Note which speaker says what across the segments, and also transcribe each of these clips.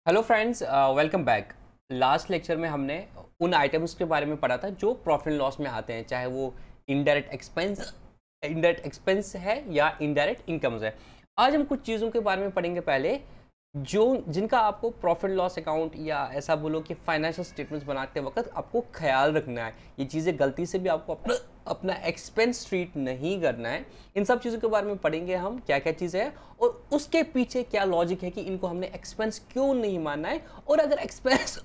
Speaker 1: Hello friends, welcome back. Last lecture में हमने उन आइटम्स के बारे में पढ़ा था जो प्रॉफिट एंड लॉस में आते हैं, चाहे वो इनडायरेक्ट एक्सपेंस है या इनडायरेक्ट इनकम्स है। आज हम कुछ चीज़ों के बारे में पढ़ेंगे पहले, जो जिनका आपको प्रॉफिट लॉस अकाउंट या ऐसा बोलो कि फाइनेंशियल स्टेटमेंट्स बनाते वक्त आपको ख्याल रखना है। ये चीज़ें गलती से भी आपको अपना एक्सपेंस ट्रीट नहीं करना है। इन सब चीज़ों के बारे में पढ़ेंगे हम, क्या क्या चीज़ें हैं और उसके पीछे क्या लॉजिक है कि इनको हमने एक्सपेंस क्यों नहीं मानना है, और अगर एक्सपेंस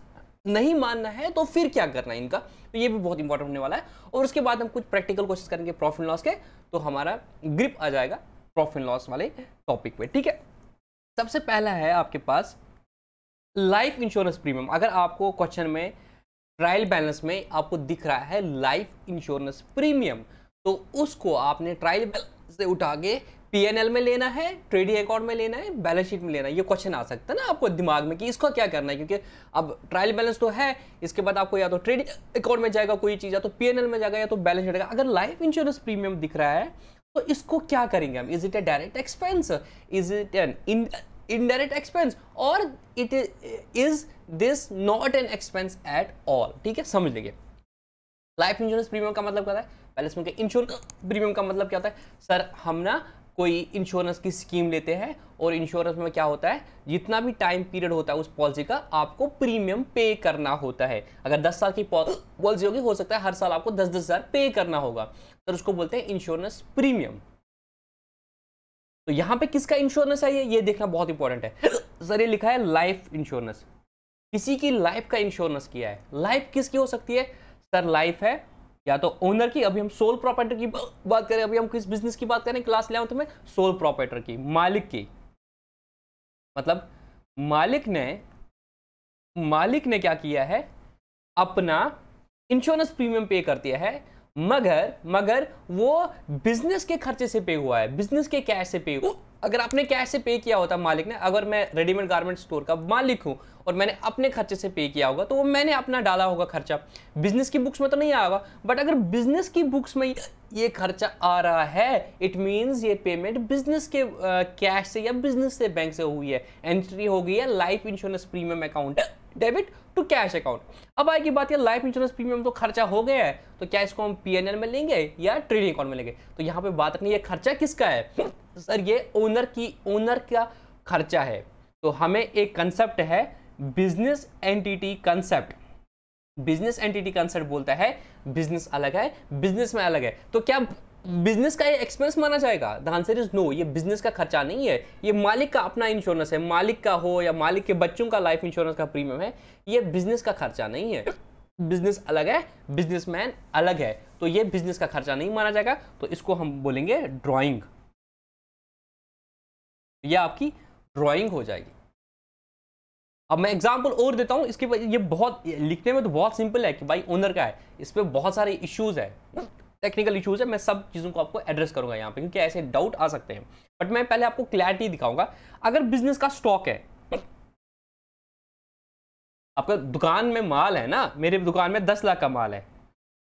Speaker 1: नहीं मानना है तो फिर क्या करना है इनका। तो ये भी बहुत इंपॉर्टेंट होने वाला है। और उसके बाद हम कुछ प्रैक्टिकल क्वेश्चन करेंगे प्रॉफिट लॉस के, तो हमारा ग्रिप आ जाएगा प्रॉफिट लॉस वाले टॉपिक पे। ठीक है, सबसे पहला है आपके पास लाइफ इंश्योरेंस प्रीमियम। अगर आपको क्वेश्चन में ट्रायल बैलेंस में आपको दिख रहा है लाइफ इंश्योरेंस प्रीमियम, तो उसको आपने ट्रायल बैलेंस से उठा के पीएनएल में लेना है, ट्रेडिंग अकाउंट में लेना है, बैलेंस शीट में लेना है। ये क्वेश्चन आ सकता है ना आपको दिमाग में कि इसको क्या करना है, क्योंकि अब ट्रायल बैलेंस तो है, इसके बाद आपको या तो ट्रेडिंग अकाउंट में जाएगा कोई चीज़, या तो पीएनएल में जाएगा या तो बैलेंस शीट। अगर लाइफ इंश्योरेंस प्रीमियम दिख रहा है तो इसको क्या करेंगे हम? Is it a direct expense, is it an indirect expense, और it is this not an expense at all? ठीक है, समझ लीजिए लाइफ इंश्योरेंस प्रीमियम का मतलब क्या होता है। पहले इसमें इंश्योरेंस प्रीमियम का मतलब क्या होता है? सर हम ना कोई इंश्योरेंस की स्कीम लेते हैं, और इंश्योरेंस में क्या होता है, जितना भी टाइम पीरियड होता है उस पॉलिसी का आपको प्रीमियम पे करना होता है। अगर 10 साल की पॉलिसी होगी, हो सकता है हर साल आपको 10-10 हज़ार पे करना होगा, तो उसको बोलते हैं इंश्योरेंस प्रीमियम। तो यहां पे किसका इंश्योरेंस है ये देखना बहुत इंपॉर्टेंट है। सर ये लिखा है लाइफ इंश्योरेंस, किसी की लाइफ का इंश्योरेंस किया है। लाइफ किसकी हो सकती है? सर लाइफ है या तो ओनर की, अभी हम सोल प्रोप्राइटर की बात करें, अभी हम किस बिजनेस की बात करें क्लास 11th में, सोल प्रोप्राइटर की, मालिक की। मतलब मालिक ने क्या किया है, अपना इंश्योरेंस प्रीमियम पे कर दिया है, मगर वो बिजनेस के खर्चे से पे हुआ है, बिजनेस के कैश से पे हुआ। अगर आपने कैश से पे किया होता मालिक ने, अगर मैं रेडीमेड गारमेंट स्टोर का मालिक हूं और मैंने अपने खर्चे से पे किया होगा, तो वो मैंने अपना डाला होगा खर्चा, बिजनेस की बुक्स में तो नहीं आएगा। बट अगर बिजनेस की बुक्स में ये खर्चा आ रहा है, इट मींस ये पेमेंट बिजनेस के कैश से या बिजनेस से बैंक से हुई है, एंट्री हो गई है life insurance premium account, debit to cash account. अब आएगी बात, ये लाइफ इंश्योरेंस प्रीमियम तो खर्चा हो गया है, तो क्या इसको हम पीएनएल में लेंगे या ट्रेडिंग अकाउंट में लेंगे? तो यहाँ पे बात रखनी है खर्चा किसका है। सर ये ओनर का खर्चा है। तो हमें एक कंसेप्ट है business entity concept. Business entity concept बोलता है बिजनेस अलग है, बिजनेस में अलग है। तो क्या बिजनेस का ये एक्सपेंस माना जाएगा? The answer is no. ये बिजनेस का खर्चा नहीं है, ये मालिक का अपना इंश्योरेंस है। मालिक का हो या मालिक के बच्चों का लाइफ इंश्योरेंस का प्रीमियम है, ये बिजनेस का खर्चा नहीं है। बिजनेस अलग है, बिजनेसमैन अलग है, तो ये बिजनेस का खर्चा नहीं माना जाएगा। तो इसको हम बोलेंगे ड्राइंग। ये आपकी ड्राइंग हो जाएगी। अब मैं एग्जांपल और देता हूं इसके। ये बहुत लिखने में तो बहुत सिंपल है कि भाई ओनर का है, इस पे बहुत सारे इश्यूज है, टेक्निकल इश्यूज है। मैं सब चीजों को आपको एड्रेस करूंगा यहाँ पे, क्योंकि ऐसे डाउट आ सकते हैं। बट मैं पहले आपको क्लैरिटी दिखाऊंगा। अगर बिजनेस का स्टॉक है, आपका दुकान में माल है ना, मेरे दुकान में 10 लाख का माल है,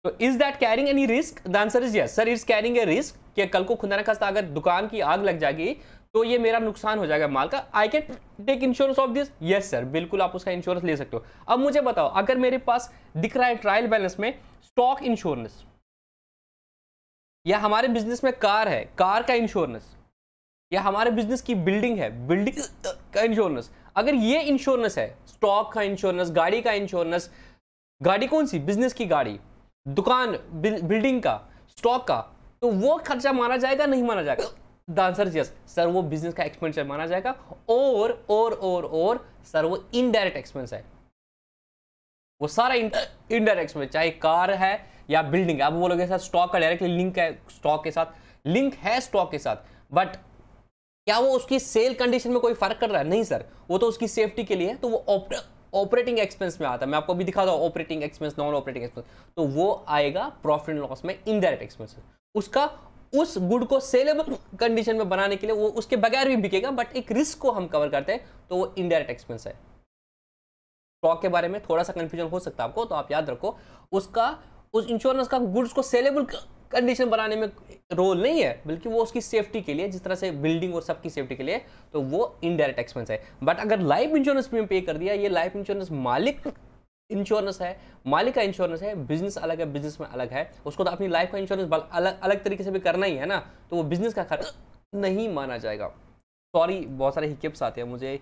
Speaker 1: तो is that carrying any risk? The answer is yes sir, is carrying a risk. कि कल को खुदा न खास्ता अगर दुकान की आग लग जाएगी तो ये मेरा नुकसान हो जाएगा माल का। I can take insurance of this? Yes sir, बिल्कुल आप उसका इंश्योरेंस ले सकते हो। अब मुझे बताओ, अगर मेरे पास दिख रहा है ट्रायल बैलेंस में स्टॉक इंश्योरेंस, या हमारे बिजनेस में कार है, कार का इंश्योरेंस, या हमारे बिजनेस की बिल्डिंग है, बिल्डिंग का इंश्योरेंस, अगर ये इंश्योरेंस है, स्टॉक का इंश्योरेंस, गाड़ी का इंश्योरेंस, गाड़ी कौन सी? बिजनेस की गाड़ी, दुकान, बिल्डिंग का, स्टॉक का, तो वो खर्चा माना जाएगा नहीं माना जाएगा? The answer is yes sir, वो बिजनेस का एक्सपेंडिचर माना जाएगा। और सर वो इनडायरेक्ट एक्सपेंस है, वो सारा इनडायरेक्ट एक्सपेंस, चाहे कार है या बिल्डिंग है। आप बोलोगे सर स्टॉक का डायरेक्टली लिंक है स्टॉक के साथ, लिंक है स्टॉक के साथ, बट क्या वो उसकी सेल कंडीशन में कोई फर्क कर रहा है? नहीं सर, वो तो उसकी सेफ्टी के लिए है, तो वो ऑपरेटिंग एक्सपेंस में आता है। मैं आपको अभी दिखाता हूं operating expense, non operating expense, तो वो आएगा प्रॉफिट एंड लॉस में इनडायरेक्ट एक्सपेंस। उसका उस गुड को सेलेबल कंडीशन में बनाने के लिए वो उसके बगैर भी बिकेगा, बट एक रिस्क को हम कवर करते हैं, तो वो इनडायरेक्ट एक्सपेंस है। स्टॉक के बारे में थोड़ा सा कंफ्यूजन हो सकता है आपको, तो आप याद रखो, उसका उस इंश्योरेंस का गुड्स को सेलेबल कंडीशन बनाने में रोल नहीं है, बल्कि वो उसकी सेफ्टी के लिए, जिस तरह से बिल्डिंग और सबकी सेफ्टी के लिए, तो वो इनडायरेक्ट एक्सपेंस है। बट अगर लाइफ इंश्योरेंस प्रीमियम पे कर दिया, ये लाइफ इंश्योरेंस मालिक इंश्योरेंस है, मालिक का इंश्योरेंस है, बिजनेस अलग है, बिजनेस में अलग है, उसको तो अपनी लाइफ का इंश्योरेंस अलग अलग तरीके से भी करना ही है ना, तो वो बिजनेस का खर्च नहीं माना जाएगा। सॉरी, बहुत सारे हिकअप्स आते हैं मुझे,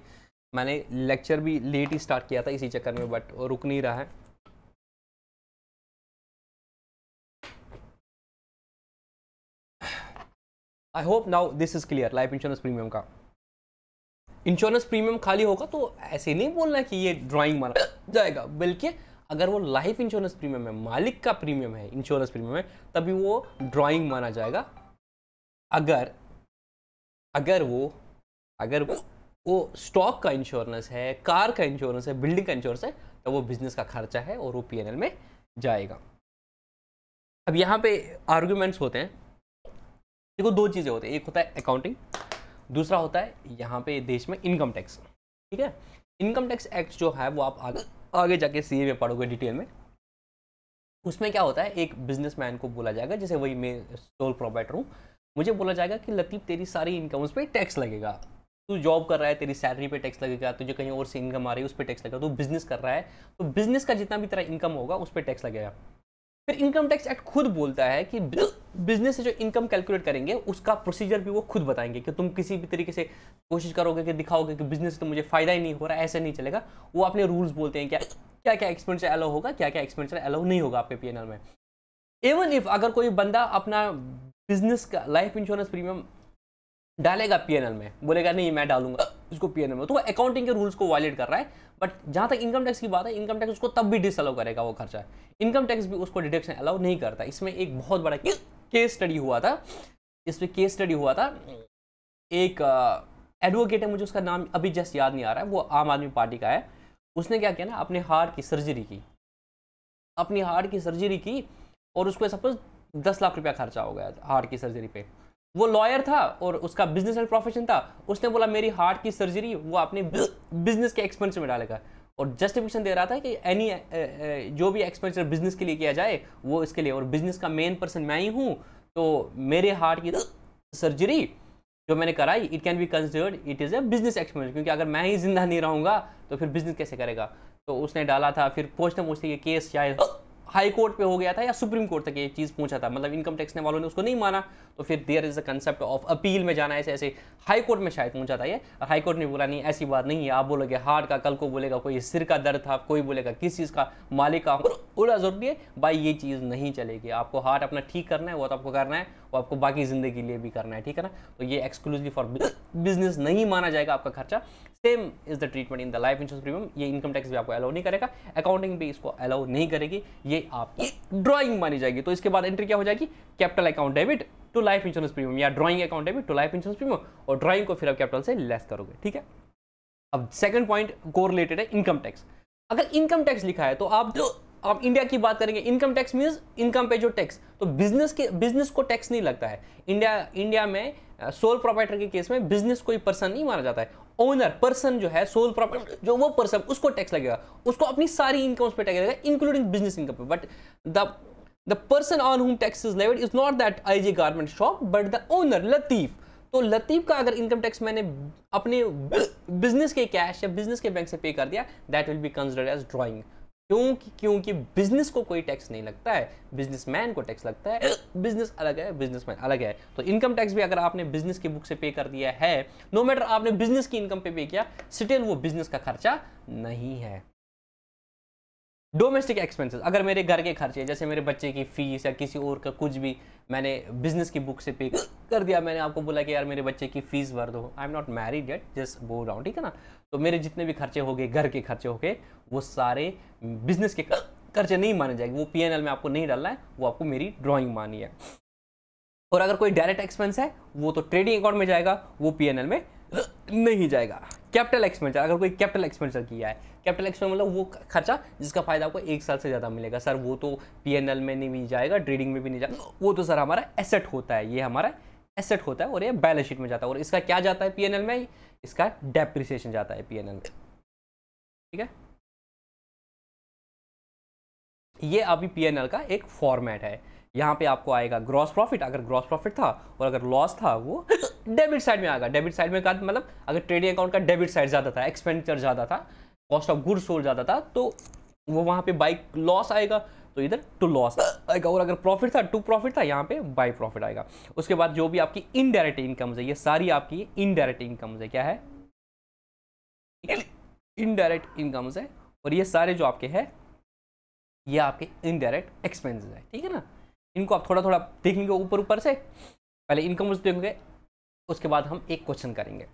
Speaker 1: मैंने लेक्चर भी लेट ही स्टार्ट किया था इसी चक्कर में, बट रुक नहीं रहा है। I hope now this is clear. Life insurance premium का इंश्योरेंस प्रीमियम खाली होगा तो ऐसे नहीं बोलना कि ये ड्राइंग माना जाएगा, बल्कि अगर वो लाइफ इंश्योरेंस प्रीमियम है, मालिक का प्रीमियम है, इंश्योरेंस प्रीमियम है, तभी वो ड्राइंग माना जाएगा। अगर अगर वो स्टॉक का इंश्योरेंस है, कार का इंश्योरेंस है, बिल्डिंग का इंश्योरेंस है, तो वो बिजनेस का खर्चा है और वो पीएनएल में जाएगा। अब यहाँ पे आर्ग्यूमेंट्स होते हैं, देखो दो चीज़ें होती हैं, एक होता है अकाउंटिंग, दूसरा होता है यहाँ पे देश में इनकम टैक्स। ठीक है, इनकम टैक्स एक्ट जो है वो आप आगे जाके सीए में पढ़ोगे डिटेल में। उसमें क्या होता है, एक बिजनेसमैन को बोला जाएगा, जैसे वही मैं सोल प्रोप्राइटर हूँ, मुझे बोला जाएगा कि लतीफ़ तेरी सारी इनकम उस पर टैक्स लगेगा, तू जॉब कर रहा है तेरी सैलरी पे टैक्स लगेगा, तुझे कहीं और से इनकम आ रही है उस पर टैक्स लगेगा, तू बिजनेस कर रहा है तो बिजनेस का जितना भी तेरा इनकम होगा उस पर टैक्स लगेगा। फिर इनकम टैक्स एक्ट खुद बोलता है कि बिजनेस से जो इनकम कैलकुलेट करेंगे उसका प्रोसीजर भी वो खुद बताएंगे कि तुम किसी भी तरीके से कोशिश करोगे कि दिखाओगे कि बिजनेस से तो मुझे फायदा ही नहीं हो रहा, ऐसे नहीं चलेगा। वो अपने रूल्स बोलते हैं क्या क्या एक्सपेंडिचर अलाउ होगा, क्या क्या एक्सपेंडिचर अलाउ नहीं होगा आपके पीएनएल में। इवन इफ अगर कोई बंदा अपना बिजनेस का लाइफ इंश्योरेंस प्रीमियम डालेगा पीएनएल में, बोलेगा नहीं मैं डालूंगा इसको पीएनएल में, तो वो अकाउंटिंग के रूल्स को वायलेट कर रहा है। बट जहां तक इनकम टैक्स की बात है, इनकम टैक्स उसको तब भी डिसअलाउ करेगा वो खर्चा, इनकम टैक्स भी उसको डिडक्शन अलाउ नहीं करता। इसमें एक बहुत बड़ा केस स्टडी हुआ था, इसमें केस स्टडी हुआ था, एक एडवोकेट है, मुझे उसका नाम अभी जस्ट याद नहीं आ रहा है, वो आम आदमी पार्टी का है। उसने क्या किया ना, अपने हार्ट की सर्जरी की, अपनी हार्ट की सर्जरी की, और उसको सपोज 10 लाख रुपया खर्चा हो गया हार्ट की सर्जरी पे। वो लॉयर था और उसका बिजनेस एंड प्रोफेशन था, उसने बोला मेरी हार्ट की सर्जरी वो अपने बिजनेस के एक्सपेंस में डालेगा, और जस्टिफिकेशन दे रहा था कि एनी जो भी एक्सपेंडिचर बिजनेस के लिए किया जाए वो इसके लिए, और बिजनेस का मेन पर्सन मैं ही हूँ, तो मेरे हार्ट की सर्जरी जो मैंने कराई it can be considered it is a business expenditure, क्योंकि अगर मैं ही जिंदा नहीं रहूँगा तो फिर बिजनेस कैसे करेगा। तो उसने डाला था। फिर पहुँचते पहुँचते ये केस शायद हाई कोर्ट पे हो गया था या सुप्रीम कोर्ट तक ये चीज़ पहुंचा था, मतलब इनकम टैक्स ने वालों ने उसको नहीं माना, तो फिर there is a concept of appeal में जाना, ऐसे ऐसे हाई कोर्ट में शायद पहुंचा था ये, और हाई कोर्ट ने बोला नहीं ऐसी बात नहीं है, आप बोलोगे हार्ट का, कल को बोलेगा कोई सिर का दर्द था, कोई बोलेगा किस चीज़ का, मालिक का पूरा जरूरी है भाई, ये चीज़ नहीं चलेगी, आपको हार्ट अपना ठीक करना है वो तो आपको करना है, वो आपको बाकी ज़िंदगी के लिए भी करना है, ठीक है ना। तो ये एक्सक्लूसिवली फॉर बिजनेस नहीं माना जाएगा आपका खर्चा। Same is the treatment in the life insurance premium, ये इनकम टैक्स भी आपको अलाउ नहीं करेगा, अकाउंटिंग भी इसको अलाउ नहीं करेगी, ये आपकी ड्राइंग मानी जाएगी। तो इसके बाद एंट्री क्या हो जाएगी, capital account debit to life insurance premium, या drawing account debit to life insurance premium, और ड्राइंग को फिर आप कैपिटल से लेस करोगे, ठीक है। अब सेकंड पॉइंट कोरिलेटेड है इनकम टैक्स। अगर इनकम टैक्स लिखा है तो आप इंडिया की बात करेंगे, इनकम टैक्स मींस इनकम पे जो टैक्स, तो बिजनेस को टैक्स नहीं लगता है। इंडिया में सोल प्रोप्राइटर के केस में बिजनेस कोई पर्सन नहीं माना जाता है, ओनर पर्सन जो है सोल प्रोप्राइटर जो वो पर्सन, उसको टैक्स लगेगा, उसको अपनी सारी इनकम पे टैक्स लगेगा इंक्लूडिंग बिजनेस इनकम पे। बट द पर्सन ऑन हुम tax is levied is not that IG garment shop but the owner Latif. तो लतीफ का अगर इनकम टैक्स मैंने अपने बिजनेस के कैश या बिजनेस के बैंक से पे कर दिया, that will be considered as drawing. क्योंकि बिजनेस को कोई टैक्स नहीं लगता है, बिजनेसमैन को टैक्स लगता है, बिजनेस अलग है बिजनेसमैन अलग है। तो इनकम टैक्स भी अगर आपने बिजनेस की बुक से पे कर दिया है, नो मैटर आपने बिजनेस की इनकम पे किया, स्टिल वो बिजनेस का खर्चा नहीं है। डोमेस्टिक एक्सपेंसेस, अगर मेरे घर के खर्चे जैसे मेरे बच्चे की फीस या किसी और का कुछ भी मैंने बिजनेस की बुक से पे कर दिया, मैंने आपको बोला कि यार मेरे बच्चे की फीस भर दो, I am not married yet, just बोल रहा हूँ, ठीक है ना। तो मेरे जितने भी खर्चे हो गए, घर के खर्चे हो गए, वो सारे बिजनेस के खर्चे नहीं माने जाएंगे, वो पीएनएल में आपको नहीं डालना है, वो आपको मेरी ड्राइंग मानी है। और अगर कोई डायरेक्ट एक्सपेंस है वो तो ट्रेडिंग अकाउंट में जाएगा, वो पीएनएल में नहीं जाएगा। कैपिटल एक्सपेंचर, अगर कोई कैपिटल एक्सपेंचर किया है, कैपिटल एक्सपेंचर मतलब वो खर्चा जिसका फायदा आपको 1 साल से ज़्यादा मिलेगा, सर वो तो पीएनएल में नहीं जाएगा, ट्रेडिंग में भी नहीं जाएगा, वो तो सर हमारा एसेट होता है, ये हमारा एसेट होता है और ये बैलेंस शीट में जाता है। और इसका क्या जाता है पीएनएल में, इसका डेप्रिसिएशन जाता है पीएनएल में, ठीक है। ये अभी पीएनएल का एक फॉर्मेट है यहाँ पे आपको आएगा ग्रॉस प्रॉफिट, अगर ग्रॉस प्रॉफिट था, और अगर लॉस था वो डेबिट साइड में आएगा। डेबिट साइड में का मतलब अगर ट्रेडिंग अकाउंट का डेबिट साइड ज़्यादा था, एक्सपेंडिचर ज़्यादा था, कॉस्ट ऑफ गुड्स सोल्ड ज़्यादा था, तो वो वहाँ पे बाई लॉस आएगा, तो इधर टू लॉस आएगा। और अगर प्रॉफिट था, टू प्रॉफिट था, यहाँ पे बाई प्रॉफिट आएगा। उसके बाद जो भी आपकी इनडायरेक्ट इनकम्स है, ये सारी आपकी इनडायरेक्ट इनकम्स है। क्या है? इनडायरेक्ट इनकम्स है। और ये सारे जो आपके हैं ये आपके इनडायरेक्ट एक्सपेंसेस है, ठीक है ना। इनको आप थोड़ा थोड़ा देखेंगे ऊपर ऊपर से, पहले इनकम देखेंगे, उसके बाद हम एक क्वेश्चन करेंगे।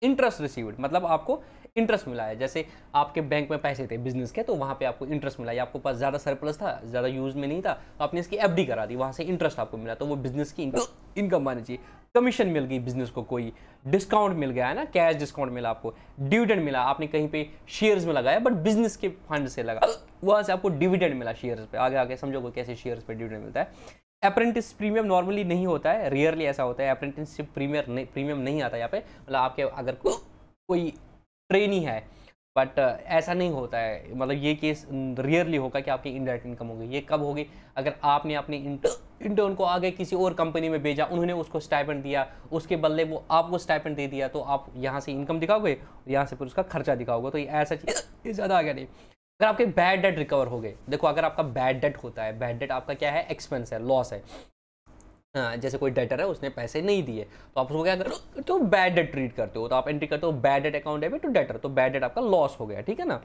Speaker 1: इंटरेस्ट रिसीव्ड मतलब आपको इंटरेस्ट मिला है। जैसे आपके बैंक में पैसे थे बिजनेस के, तो वहाँ पे आपको इंटरेस्ट मिला, या आपको पास ज़्यादा सरप्लस था, ज़्यादा यूज में नहीं था, तो आपने इसकी एफडी करा दी, वहाँ से इंटरेस्ट आपको मिला, तो वो बिजनेस की इनकम मानी चाहिए। कमीशन मिल गई बिजनेस को, कोई डिस्काउंट मिल गया है ना, कैश डिस्काउंट मिला आपको, डिविडेंड मिला, आपने कहीं पे शेयर्स में लगाया बट बिजनेस के फंड से लगा, वहाँ से आपको डिविडेंड मिला शेयर्स पे। आगे आगे समझोगे कैसे शेयर्स पे डिविडेंड मिलता है। अप्रेंटिस प्रीमियम नॉर्मली नहीं होता है, रियरली ऐसा होता है। अप्रेंटिसशिप प्रीमियम नहीं आता यहाँ पे, मतलब आपके अगर कोई ट्रेनी है, बट ऐसा नहीं होता है। मतलब ये केस रियरली होगा कि आपकी इनडायरेक्ट इनकम होगी। ये कब होगी? अगर आपने अपने इंटर्न को आगे किसी और कंपनी में भेजा, उन्होंने उसको स्टाइपेंड दिया, उसके बदले वो आपको स्टाइपेंड दे दिया, तो आप यहाँ से इनकम दिखाओगे, यहाँ से फिर उसका खर्चा दिखाओगे। तो ये ऐसा चीज़ ये ज़्यादा आगे नहीं। अगर आपके बैड डेट रिकवर हो गए, देखो अगर आपका बैड डेट होता है, बैड डेट आपका क्या है? एक्सपेंस है, लॉस है। जैसे कोई डेटर है, उसने पैसे नहीं दिए, तो आप उसको क्या करो? तो बैड डेट ट्रीट करते हो, तो आप एंट्री करते हो bad debt account debit to debtor, तो बैड डेट आपका लॉस हो गया, ठीक है ना।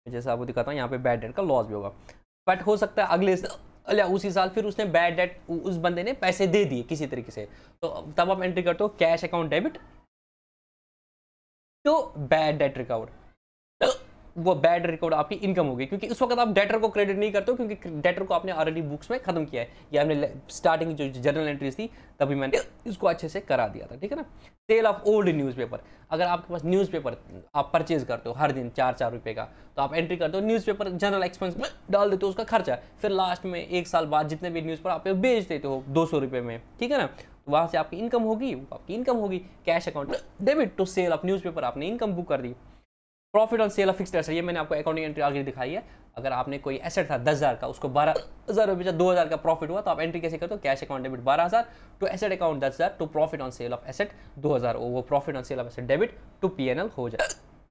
Speaker 1: जैसे आपको दिखाता हूँ, यहाँ पे बैड डेट का लॉस भी होगा, बट हो सकता है अगले उसी साल फिर उसने बैड डेट, उस बंदे ने पैसे दे दिए किसी तरीके से, तो तब आप एंट्री करते हो कैश अकाउंट डेबिट तो बैड डेट रिकवर। वो बैड रिकॉर्ड आपकी इनकम होगी, क्योंकि उस वक्त आप डेटर को क्रेडिट नहीं करते हो, क्योंकि डेटर को आपने ऑलरेडी बुक्स में खत्म किया है, या हमने स्टार्टिंग जो जर्नल एंट्रीज थी तभी मैंने इसको अच्छे से करा दिया था, ठीक है ना। सेल ऑफ ओल्ड न्यूज़पेपर, अगर आपके पास न्यूज़पेपर आप परचेज करते हो हर दिन 4-4 रुपये का, तो आप एंट्री करते हो न्यूज़पेपर जनरल एक्सपेंस में डाल देते हो, उसका खर्चा, फिर लास्ट में 1 साल बाद जितने भी न्यूज़पेपर आप बेच देते हो 200 रुपये में, ठीक है ना। तो वहाँ से आपकी इनकम होगी, आपकी इनकम होगी। Cash account debit to sale of newspaper, आपने इनकम बुक कर दी। Profit on sale of fixed asset, ये मैंने आपको अकाउंटिंग एंट्री आगे दिखाई है। अगर आपने कोई एसेट था 10,000 का, उसको 12,000 रुपये 2,000 का प्रॉफिट हुआ, तो आप एंट्री कैसे करते हो? Cash account debit 12,000 to asset account 10,000 to profit on sale of asset 2,000, वो profit on sale of asset debit to PNL हो जाए।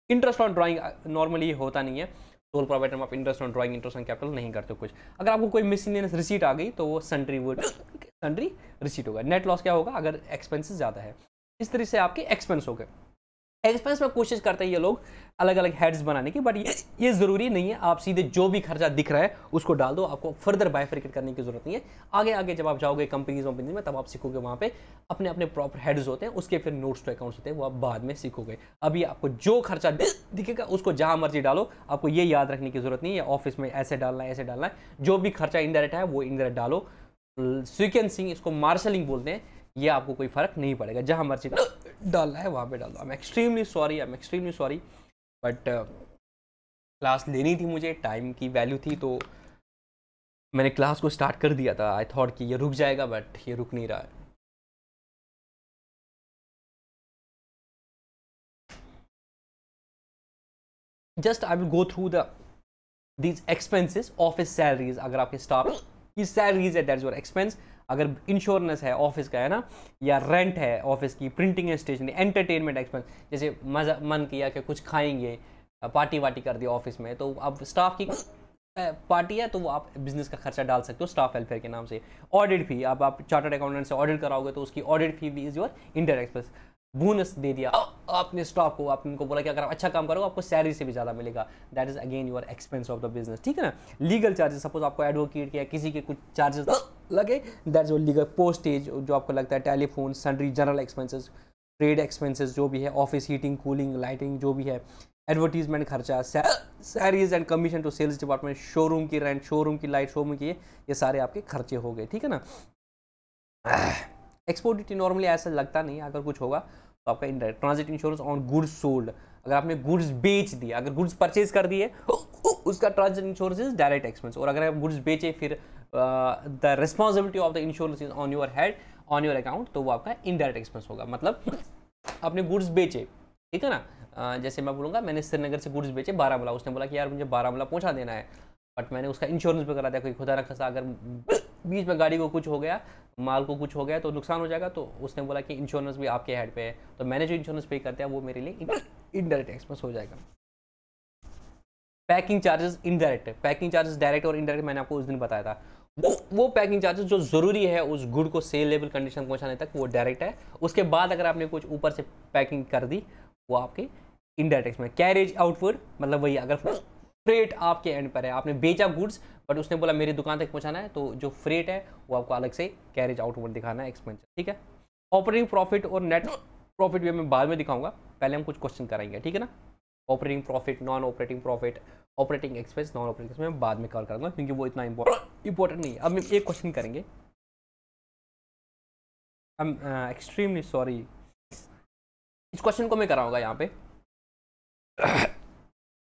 Speaker 1: इंटरेस्ट ऑन ड्राइंग नॉर्मली होता नहीं है, सोल प्रोवाइडर में आप interest on drawing, interest on capital नहीं करते कुछ। अगर आपको कोई मिसलेनियस रिसीट आ गई, तो वो सन्ड्री रिसीट होगा। नेट लॉस क्या होगा? अगर एक्सपेंसेस ज़्यादा है। इस तरह से आपके एक्सपेंस हो गए। एक्सपेंस में कोशिश करते हैं ये लोग अलग अलग हेड्स बनाने की, बट ये ज़रूरी नहीं है। आप सीधे जो भी खर्चा दिख रहा है उसको डाल दो, आपको फर्दर बाइफरकेट करने की जरूरत नहीं है। आगे आगे जब आप जाओगे कंपनीज में, तब आप सीखोगे, वहाँ पे अपने अपने प्रॉपर हेड्स होते हैं, उसके फिर नोट्स टू अकाउंट्स होते हैं, वो आप बाद में सीखोगे। अभी आपको जो खर्चा दिखेगा उसको जहाँ मर्जी डालो, आपको ये याद रखने की जरूरत नहीं है ऑफिस में ऐसे डालना है, ऐसे डालना है। जो भी खर्चा इनडायरेक्ट है वो इनडायरेक्ट डालो। सीक्वेंसिंग, इसको मार्शलिंग बोलते हैं, ये आपको कोई फर्क नहीं पड़ेगा, जहां मर्जी डालना है वहां पे डाल दो। I am extremely sorry, but class लेनी थी मुझे, टाइम की वैल्यू थी, तो मैंने क्लास को स्टार्ट कर दिया था। आई थॉट कि ये रुक जाएगा, बट ये रुक नहीं रहा है। Just I will go through these expenses, office salaries, अगर आपके स्टाफ की सैलरीज है, दैट इज योर एक्सपेंस। अगर इंश्योरेंस है ऑफिस का, है ना, या रेंट है ऑफिस की, printing and stationery, entertainment expense, जैसे मजा मन किया कि कुछ खाएंगे, पार्टी वार्टी कर दिया ऑफिस में, तो अब स्टाफ की पार्टी है, तो वो आप बिजनेस का खर्चा डाल सकते हो स्टाफ वेलफेयर के नाम से। ऑडिट फी, अब आप चार्टर्ड अकाउंटेंट से ऑडिट कराओगे, तो उसकी ऑडिट फी भी is your indirect expense. Bonus दे दिया आपने स्टाफ को, आपने उनको बोला कि अगर आप अच्छा काम करोगे आपको सैलरी से भी ज़्यादा मिलेगा, that is again your expense of the business, ठीक है ना। लीगल चार्जेस, सपोज आपको एडवोकेट या किसी के कुछ चार्जेस लगे, that is your legal. Postage जो आपको लगता है, telephone, sundry general expenses, trade expenses जो भी है, ऑफिस हीटिंग कूलिंग लाइटिंग जो भी है, एडवर्टीजमेंट खर्चा, salaries and commission to sales department, showroom की रेंट, शोरूम की लाइट, शोरूम की ये सारे आपके खर्चे हो गए, ठीक है ना। एक्सपोर्ट ड्यूटी नॉर्मली ऐसा लगता नहीं है, अगर कुछ होगा तो आपका indirect. Transit insurance on goods sold, अगर आपने गुड्स बेच दिया, अगर गुड्स परचेज कर दिए, उसका transit insurance is direct expense. और अगर आप गुड्स बेचे, फिर the responsibility of the insurance is on your head, on your account, तो वो आपका इनडायरेक्ट एक्सपेंस होगा। मतलब आपने गुड्स बेचे, ठीक है ना, जैसे मैं बोलूँगा मैंने श्रीनगर से गुड्स बेचे बारामूला, उसने बोला कि यार मुझे बारामूला पहुँचा देना है, बट मैंने उसका इंश्योरेंस भी करा दिया, कोई खुदा ना खासा अगर बीच में गाड़ी को कुछ हो गया, माल को कुछ हो गया तो नुकसान हो जाएगा, तो उसने बोला कि इंश्योरेंस भी आपके हेड पे है, तो मैंने जो इंश्योरेंस पे कर दिया वो मेरे लिए इनडायरेक्ट एक्सपेंस हो जाएगा। Packing charges indirect, packing charges direct और इनडायरेक्ट मैंने आपको उस दिन बताया था। वो पैकिंग चार्जेस जो ज़रूरी है उस गुड को सेल लेवल कंडीशन पहुंचाने तक, वो डायरेक्ट है। उसके बाद अगर आपने कुछ ऊपर से पैकिंग कर दी वो आपके इनडायरेक्ट में। कैरेज आउटवर्ड मतलब वही, अगर फ्रेट आपके एंड पर है, आपने बेचा गुड्स बट उसने बोला मेरी दुकान तक पहुंचाना है, तो जो फ्रेट है वो आपको अलग से कैरेज आउटवर्ड दिखाना है एक्सपेंस, ठीक है। ऑपरेटिंग प्रॉफिट और नेट प्रॉफिट भी मैं बाद में दिखाऊंगा, पहले हम कुछ क्वेश्चन कराएंगे, ठीक है ना। Operating profit, non operating profit, operating expense, non operating expense मैं बाद में कवर करूंगा क्योंकि वो इतना इंपॉर्टेंट नहीं है। अब हम एक क्वेश्चन करेंगे, आई एम एक्सट्रीमली सॉरी, इस क्वेश्चन को मैं कराऊंगा यहाँ पे।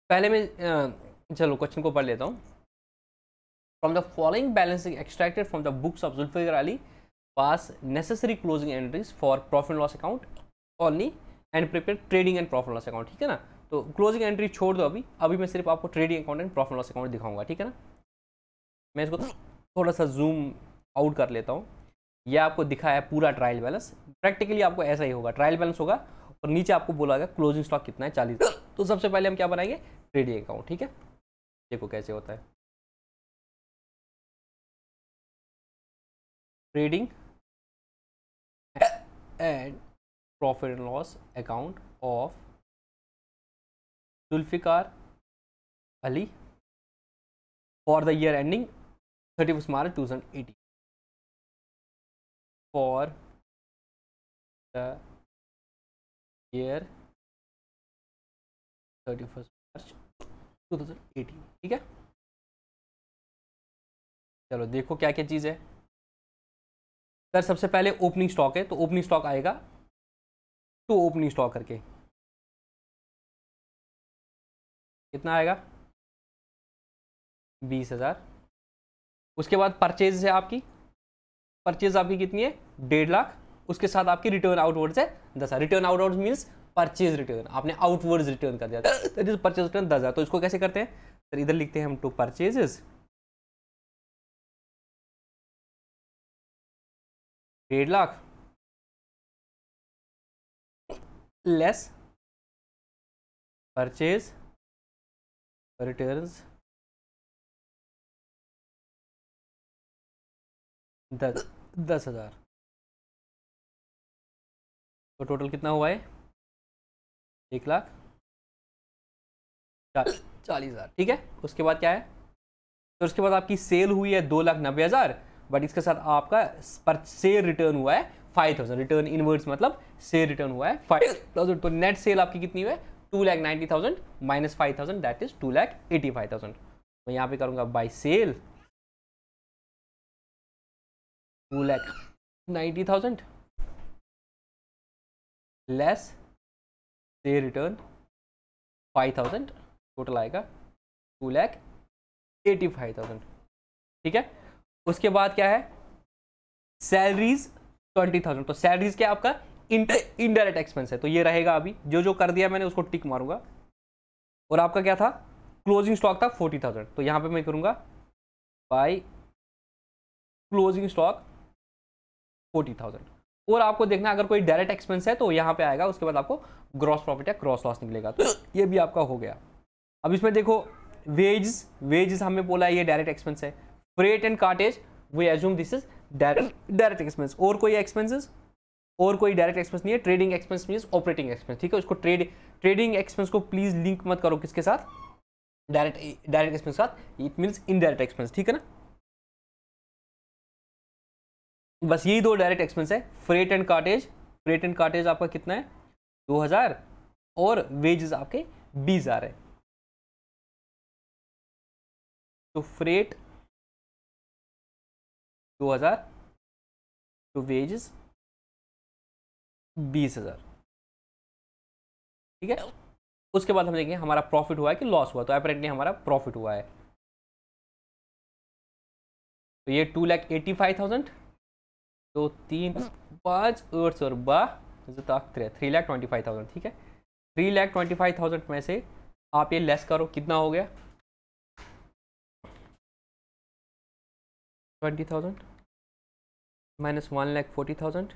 Speaker 1: पहले मैं चलो क्वेश्चन को पढ़ लेता हूँ। From the following balancing extracted from the books of Zulfikar Ali pass necessary closing entries for profit loss account only and prepare trading and profit loss account, ठीक है ना। तो क्लोजिंग एंट्री छोड़ दो अभी मैं सिर्फ आपको trading account and profit loss account दिखाऊंगा, ठीक है ना। मैं इसको थोड़ा सा जूम आउट कर लेता हूँ। यह आपको दिखाया है पूरा ट्रायल बैलेंस, प्रैक्टिकली आपको ऐसा ही होगा, ट्रायल बैलेंस होगा और नीचे आपको बोला गया क्लोजिंग स्टॉक कितना है 40। तो सबसे पहले हम क्या बनाएंगे, ट्रेडिंग अकाउंट, ठीक है। देखो कैसे होता है trading and profit and loss account of Zulfikar Ali for the year ending 31 March 2018, for the year 31 March 2018, ठीक है। चलो देखो क्या क्या चीज़ है सर। सबसे पहले ओपनिंग स्टॉक है, तो ओपनिंग स्टॉक आएगा टू ओपनिंग स्टॉक करके, कितना आएगा 20,000। उसके बाद परचेज है आपकी, परचेज आपकी कितनी है 1.5 लाख। उसके साथ आपकी रिटर्न आउटवर्ड्स है 10,000। Return outwards means purchase return, आपने आउटवर्ड्स रिटर्न कर दिया, दैट इज परचेज रिटर्न 10,000। तो इसको कैसे करते हैं सर, इधर लिखते हैं हम to purchases 1.5 lakh less purchase returns 10,000। तो टोटल कितना हुआ है 1,40,000, ठीक है। उसके बाद क्या है, तो उसके बाद आपकी सेल हुई है 2,90,000, बट इसके साथ आपका पर सेल रिटर्न हुआ है 5,000। रिटर्न इनवर्ड्स मतलब सेल रिटर्न हुआ है 5,000। तो नेट सेल आपकी कितनी हुई है 2,90,000 माइनस 5,000, दैट इज 2,85,000। मैं यहाँ पे करूँगा बाय सेल 2,90,000 लेस से रिटर्न 5,000, टोटल आएगा 2,85,000, ठीक है। उसके बाद क्या है सैलरीज 20,000। तो सैलरीज क्या आपका इनडायरेक्ट एक्सपेंस है, तो ये रहेगा। अभी जो जो कर दिया मैंने उसको टिक मारूंगा। और आपका क्या था क्लोजिंग स्टॉक था 40,000, तो यहां पे मैं करूंगा बाय क्लोजिंग स्टॉक 40,000। और आपको देखना अगर कोई डायरेक्ट एक्सपेंस है तो यहाँ पे आएगा, उसके बाद आपको ग्रॉस प्रॉफिट या ग्रॉस लॉस निकलेगा। तो ये भी आपका हो गया। अब इसमें देखो वेजेस हमें बोला है ये डायरेक्ट एक्सपेंस है। Freight and cartage we assume this is direct expense. और कोई एक्सपेंसेस और कोई डायरेक्ट एक्सपेंस नहीं है। Trading expense means operating expense, ठीक है। उसको ट्रेडिंग एक्सपेंस को प्लीज लिंक मत करो किसके साथ, डायरेक्ट एक्सपेंस के साथ, इट मीन्स इनडायरेक्ट एक्सपेंस, ठीक है ना। बस यही दो डायरेक्ट एक्सपेंस है, freight and cartridge. Freight and cartridge आपका कितना है 2,000 और वेजेस आपके 20,000 है। तो फ्रेट 2,000 तो वेजेस 20,000, ठीक है। उसके बाद हम देखेंगे हमारा प्रॉफिट हुआ है कि लॉस हुआ। तो अपेरेंटली हमारा प्रॉफिट हुआ है। तो ये 2,85,000, तो 3, 5, 8 और 3,25,000, ठीक है। 3,25,000 में से आप ये लेस करो, कितना हो गया? 20,000 माइनस 1,40,000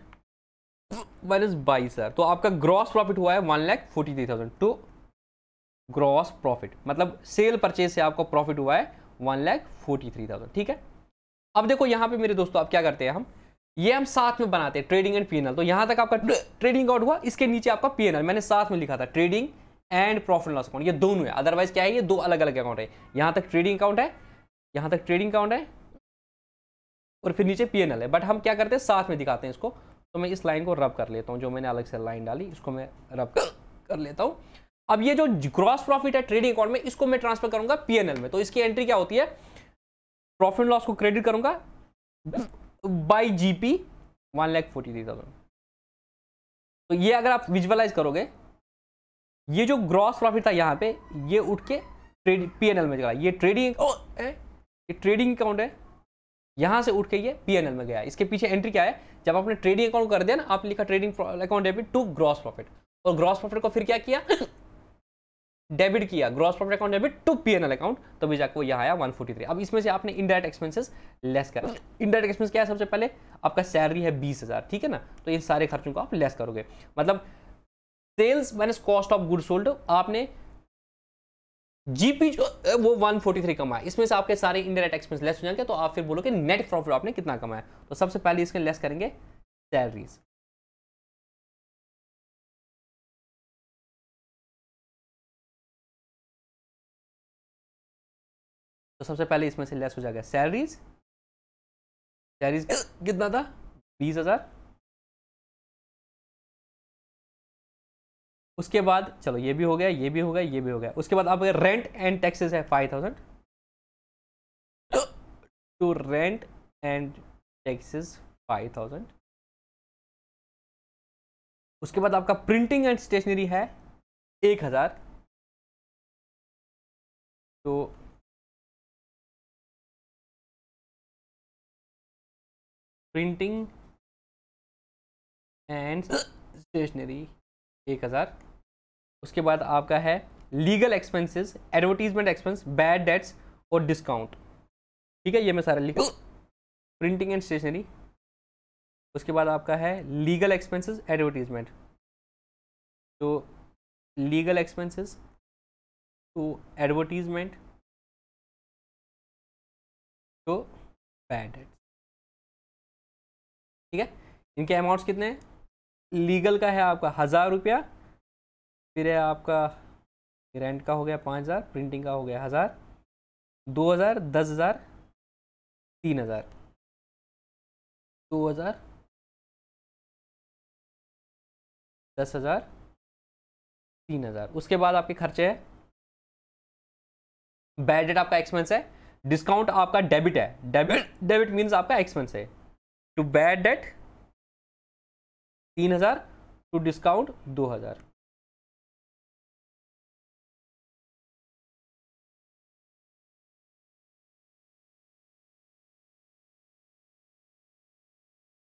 Speaker 1: माइनस 22,000, तो आपका ग्रॉस प्रॉफिट हुआ है 1,43,000 टू ग्रॉस प्रॉफिट, मतलब सेल परचेज से आपको प्रॉफिट हुआ है 1,43,000। ठीक है, अब देखो यहाँ पे मेरे दोस्तों आप क्या करते हैं, हम साथ में बनाते हैं ट्रेडिंग एंड पीएनएल। तो यहां तक आपका ट्रेडिंग अकाउंट हुआ, इसके नीचे आपका पीएनएल मैंने साथ में लिखा था, trading and profit loss account, ये दोनों है। अदरवाइज क्या है, ये दो अलग अलग अकाउंट है। यहां तक ट्रेडिंग अकाउंट है, यहां तक ट्रेडिंग अकाउंट है, और फिर नीचे पीएनएल है, बट हम क्या करते हैं साथ में दिखाते हैं इसको। तो मैं इस लाइन को रब कर लेता हूं, जो मैंने अलग से लाइन डाली इसको मैं रब कर लेता हूं। अब ये जो ग्रॉस प्रॉफिट है ट्रेडिंग अकाउंट में, इसको मैं ट्रांसफर करूंगा पीएनएल में। तो इसकी एंट्री क्या होती है, प्रॉफिट लॉस को क्रेडिट करूंगा बाई जीपी 1,43,000। तो ये अगर आप विजुअलाइज करोगे, ये जो ग्रॉस प्रॉफिट था यहां पे, ये उठ के पीएनएल में गया। ये ट्रेडिंग अकाउंट है, यहां से उठ के ये पीएनएल में गया। इसके पीछे एंट्री क्या है, जब आपने ट्रेडिंग अकाउंट कर दिया ना, आप लिखा trading account debit to gross profit, और ग्रॉस प्रॉफिट को फिर क्या किया डेबिट किया, gross profit account debit to PNL account, तो भी जाकर यहाँ आया 143। अब इसमें से आपने इनडायरेक्ट एक्सपेंसेस लेस करा। इनडायरेक्ट एक्सपेंस क्या है, सबसे पहले आपका सैलरी है 20,000, ठीक है ना, तो इन सारे खर्चों को आप लेस करोगे। मतलब sales minus cost of good sold, आपने जीपी जो वो 143 कमाया, इसमें से आपके सारे इनडायरेक्ट एक्सपेंस लेस हो जाएंगे, तो आप फिर बोलोगे नेट प्रॉफिट आपने कितना कमाया। तो सबसे पहले इसके लेस करेंगे सैलरीज, तो सबसे पहले इसमें से लेस हो जाएगा सैलरीज। सैलरीज कितना था, 20,000। उसके बाद चलो ये भी हो गया, ये भी हो गया, ये भी हो गया। उसके बाद आप रेंट एंड टैक्सेस है 5,000 टू रेंट एंड टैक्सेस 5,000। उसके बाद आपका प्रिंटिंग एंड स्टेशनरी है 1,000, तो प्रिंटिंग एंड स्टेशनरी 1,000। उसके बाद आपका है legal expenses, advertisement expense, bad debts और डिस्काउंट, ठीक है, ये मैं सारा लिखा, प्रिंटिंग एंड स्टेशनरी। उसके बाद आपका है लीगल एक्सपेंसेस, एडवर्टीजमेंट, तो लीगल एक्सपेंसेस टू एडवर्टीजमेंट तो बैड डेट्स, ठीक है। इनके अमाउंट्स कितने हैं, लीगल का है आपका 1,000 रुपया, फिर है आपका रेंट का हो गया 5,000, प्रिंटिंग का हो गया 1,000, 2,000, 10,000, 3,000, 2,000, 10,000, 3,000। उसके बाद आपके खर्चे है, बैड डेट आपका एक्सपेंस है, डिस्काउंट आपका डेबिट है, डेबिट मींस आपका एक्सपेंस है, to bad debt 3,000, to discount 2,000।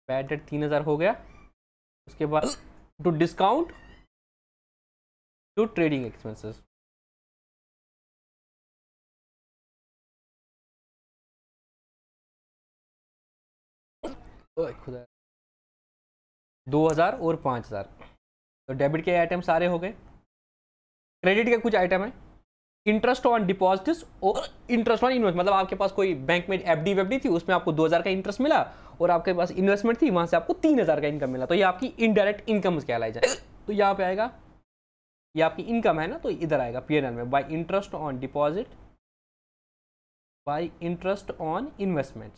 Speaker 1: Bad debt 3,000 हो गया। उसके बाद to discount to trading expenses, खुदा 2,000 और 5,000। तो डेबिट के आइटम सारे हो गए। क्रेडिट के कुछ आइटम है, इंटरेस्ट ऑन डिपॉजिट्स और इंटरेस्ट ऑन इन्वेस्ट, मतलब आपके पास कोई बैंक में एफडी वेफडी थी, उसमें आपको 2,000 का इंटरेस्ट मिला, और आपके पास इन्वेस्टमेंट थी, वहां से आपको 3,000 का इनकम मिला, तो ये आपकी इनडायरेक्ट इनकम कहलाई जाए। तो यहाँ पे आएगा, ये आपकी इनकम है ना, तो इधर आएगा पीएनएल में, bye interest on deposit, bye interest on investment,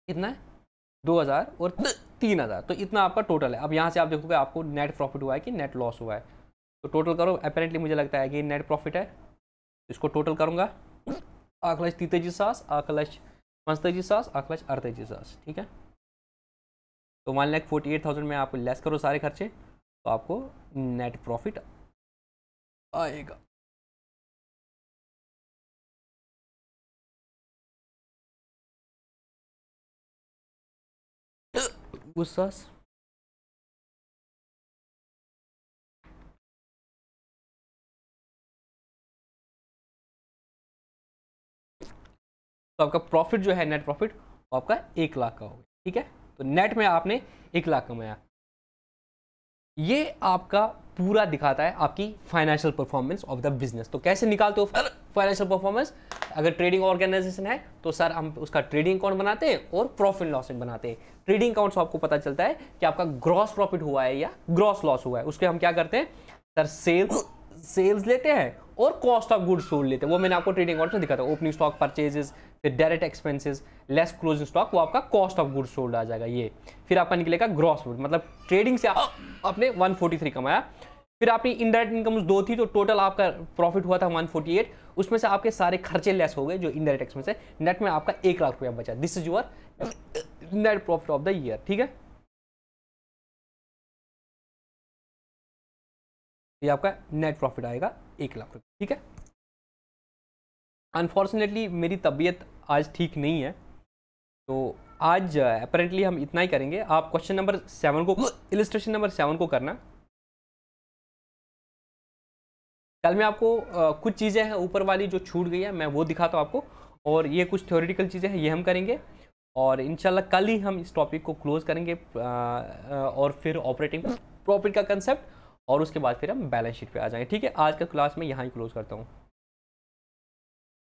Speaker 1: कितना है 2,000 और 3,000, तो इतना आपका टोटल है। अब यहाँ से आप देखोगे आपको नेट प्रॉफिट हुआ है कि नेट लॉस हुआ है, तो टोटल करो। अपेरेंटली मुझे लगता है कि नेट प्रॉफिट है, इसको टोटल करूंगा, 1,43,000, 1,43,000, 1,48,000, ठीक है। तो 1,48,000 में आप लेस करो सारे खर्चे, तो आपको नेट प्रॉफिट आएगा। गुस्सा तो आपका प्रॉफिट जो है नेट प्रॉफिट वो आपका 1 लाख का होगा। ठीक है, तो नेट में आपने 1 लाख कमाया। ये आपका पूरा दिखाता है आपकी financial performance of the business. तो कैसे निकालते हो फाइनेंशियल परफॉर्मेंस? अगर ट्रेडिंग ऑर्गेनाइजेशन है तो सर हम उसका ट्रेडिंग अकाउंट बनाते हैं और प्रॉफिट लॉस बनाते हैं। ट्रेडिंग अकाउंट से आपको पता चलता है कि आपका ग्रॉस प्रॉफिट हुआ है या ग्रॉस लॉस हुआ है। उसके हम क्या करते हैं सर, सेल्स लेते हैं और कॉस्ट ऑफ गुड्स सोल्ड लेते हैं। वो मैंने आपको ट्रेडिंग अकाउंट में दिखाता है, ओपनिंग स्टॉक परचेजेस, फिर direct expenses less closing stock, वो आपका कॉस्ट ऑफ गुड्स सोल्ड आ जाएगा ये। फिर आपका निकलेगा ग्रॉस प्रॉफिट, मतलब ट्रेडिंग से आपने 143 कमाया। फिर आपकी इनडायरेक्ट इनकम 2 थी, तो टोटल आपका प्रॉफिट हुआ था 148। उसमें से आपके सारे खर्चे लेस हो गए जो इनडायरेक्ट एक्सपेंस है, नेट में आपका 1 लाख रुपया बचा। This is your net profit of the year. ठीक है, ये आपका नेट प्रॉफिट आएगा 1 लाख रुपये। ठीक है, अनफॉर्चुनेटली मेरी तबीयत आज ठीक नहीं है, तो आज अपेरेंटली हम इतना ही करेंगे। आप क्वेश्चन नंबर 7 को, इलिस्ट्रेशन नंबर 7 को करना। कल मैं आपको कुछ चीज़ें हैं ऊपर वाली जो छूट गई है मैं वो दिखाता हूँ आपको, और ये कुछ थ्योरेटिकल चीज़ें हैं ये हम करेंगे, और इंशाल्लाह कल ही हम इस टॉपिक को क्लोज करेंगे, और फिर ऑपरेटिंग प्रॉफिट का कंसेप्ट, और उसके बाद फिर हम बैलेंस शीट पे आ जाएंगे। ठीक है, आज का क्लास में यहाँ ही क्लोज करता हूँ।